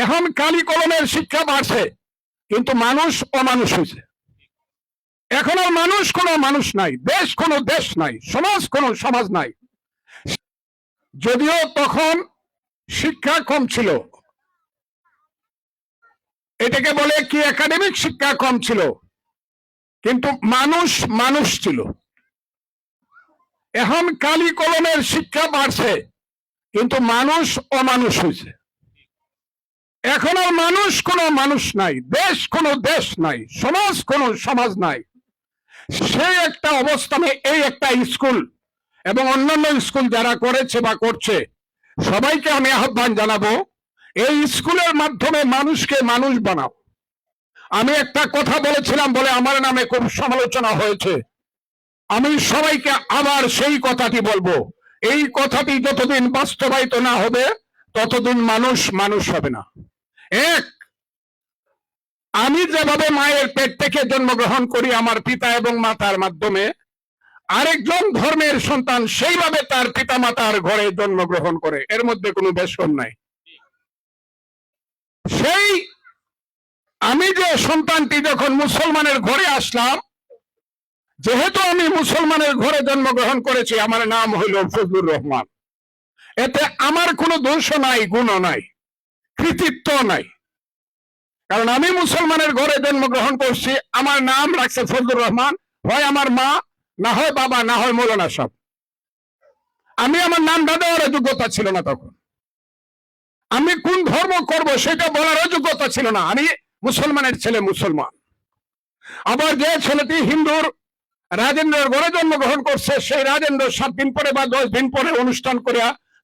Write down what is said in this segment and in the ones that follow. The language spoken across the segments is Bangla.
এখন কালি কলমের শিক্ষা বাড়ছে, কিন্তু মানুষ অমানুষ হয়েছে। এখন আর মানুষ কোনো মানুষ নাই, দেশ কোনো দেশ নাই, সমাজ কোনো সমাজ নাই। যদিও তখন শিক্ষা কম ছিল, এটাকে বলে কি একাডেমিক শিক্ষা কম ছিল, কিন্তু মানুষ মানুষ ছিল। এখন কালি কলমের শিক্ষা বাড়ছে, কিন্তু মানুষ অমানুষ হয়েছে। এখন আর মানুষ কোনো মানুষ নাই, দেশ কোনো দেশ নাই, সমাজ কোনো সমাজ নাই। সেই একটা অবস্থানে এই একটা স্কুল এবং অন্যান্য স্কুল যারা করেছে বা করছে, সবাইকে আমি আহ্বান জানাবো, এই স্কুলের মাধ্যমে মানুষকে মানুষ বানাও। আমি একটা কথা বলেছিলাম বলে আমার নামে খুব সমালোচনা হয়েছে। আমি সবাইকে আবার সেই কথাটি বলবো, এই কথাটি যতদিন বাস্তবায়িত না হবে ততদিন মানুষ মানুষ হবে না। এক, আমি যেভাবে মায়ের পেট থেকে জন্মগ্রহণ করি আমার পিতা এবং মাতার মাধ্যমে, আরেকজন ধর্মের সন্তান সেইভাবে তার পিতা মাতার ঘরে জন্মগ্রহণ করে, এর মধ্যে কোনো বেশম নাই। সেই আমি যে সন্তানটি যখন মুসলমানের ঘরে আসলাম, যেহেতু আমি মুসলমানের ঘরে জন্মগ্রহণ করেছি, আমার নাম হইল ফজলুর রহমান। এতে আমার কোনো দোষ নাই, গুণ নাই, কৃতিত্ব নাই, কারণ আমি মুসলমানের ঘরে জন্মগ্রহণ করছি। আমার নাম রাখছে ফজলুর রহমান, হয় আমার মা, না হয় বাবা, না হয় মৌলানা সাহেব। আমি আমার নামটা দেওয়ার যোগ্যতা ছিল না তখন। আমি কোন ধর্ম করব সেটা বলার যোগ্যতা ছিল না। আমি মুসলমানের ছেলে, মুসলমান। আবার যে ছেলেটি হিন্দুর রাজেন্দ্রের ঘরে জন্মগ্রহণ করছে, সেই রাজেন্দ্র 7 দিন পরে বা 10 দিন পরে অনুষ্ঠান করে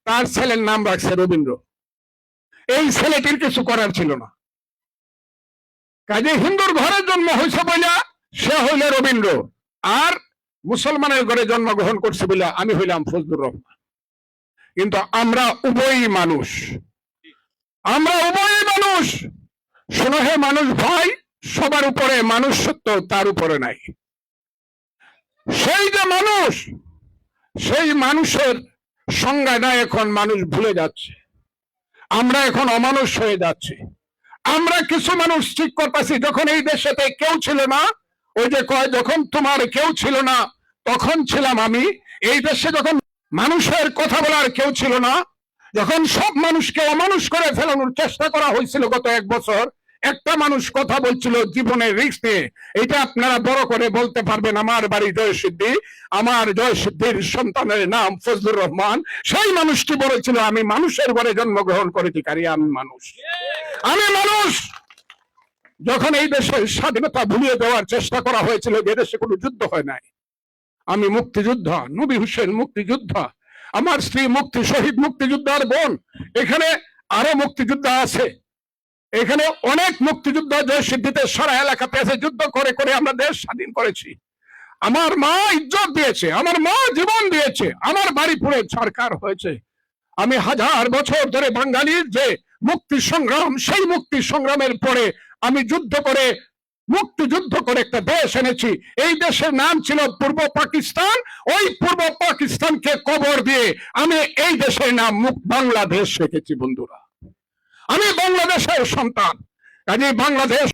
তার ছেলের নাম রাখছে রবীন্দ্র। এই ছেলেটির কিছু করার ছিল না। কাজে হিন্দুর ঘরে জন্ম হয়েছে বলে সে হইল রবীন্দ্র, আর মুসলমানের ঘরে জন্মগ্রহণ করছে বলে আমি হইলাম ফজলুর রহমান। কিন্তু আমরা উভয়ই মানুষ, আমরা উভয়ই মানুষ। শোনো হে মানুষ ভাই, সবার উপরে মানুষ সত্য, তার উপরে নাই। সেই যে মানুষ, সেই মানুষের সংজ্ঞাটা এখন মানুষ ভুলে যাচ্ছে। আমরা এখন অমানুষ হয়ে যাচ্ছি। আমরা কিছু মানুষ ঠিক করতেছি, যখন এই দেশেতে কেউ ছিল না, ওই যে কয় যখন তোমার কেউ ছিল না তখন ছিলাম আমি। এই দেশে যখন মানুষের কথা বলার কেউ ছিল না, যখন সব মানুষকে অমানুষ করে ফেলানোর চেষ্টা করা হয়েছিল, গত 1 বছর একটা মানুষ কথা বলছিল জীবনের রিস্ক নিয়ে। এটা আপনারা বড় করে বলতে পারবেন, আমার বাড়ি জয়সিদ্ধি, আমার জয়সিদ্ধির সন্তানের নাম ফজলুর রহমান। সেই মানুষটি বলেছিল আমি মানুষের ঘরে জন্মগ্রহণ করেছি, কারি আমি মানুষ, আমি মানুষ। যখন এই দেশের স্বাধীনতা ভুলিয়ে দেওয়ার চেষ্টা করা হয়েছিল, যে দেশে কোনো যুদ্ধ হয় নাই, আমি মুক্তিযোদ্ধা, নবী হোসেন মুক্তিযোদ্ধা, আমার স্ত্রী মুক্তি শহীদ মুক্তিযোদ্ধার বোন, এখানে আরো মুক্তিযোদ্ধা আছে, এখানে অনেক মুক্তিযোদ্ধা জয়সিদ্ধিতে সারা এলাকাতে আছে। যুদ্ধ করে করে আমরা দেশ স্বাধীন করেছি। আমার মা ইজ্জত দিয়েছে, আমার মা জীবন দিয়েছে, আমার বাড়ি পুড়ে ছারখার হয়েছে। আমি 1000 বছর ধরে বাঙালির যে মুক্তি সংগ্রাম, সেই মুক্তি সংগ্রামের পরে আমি যুদ্ধ করে মুক্তিযুদ্ধ করে একটা দেশ এনেছি। এই দেশের নাম ছিল পূর্ব পাকিস্তান। ওই পূর্ব পাকিস্তানকে কবর দিয়ে আমি এই দেশের নাম বাংলাদেশ রেখেছি। বন্ধুরা, আমি বাংলাদেশের সন্তান, কাজে বাংলাদেশ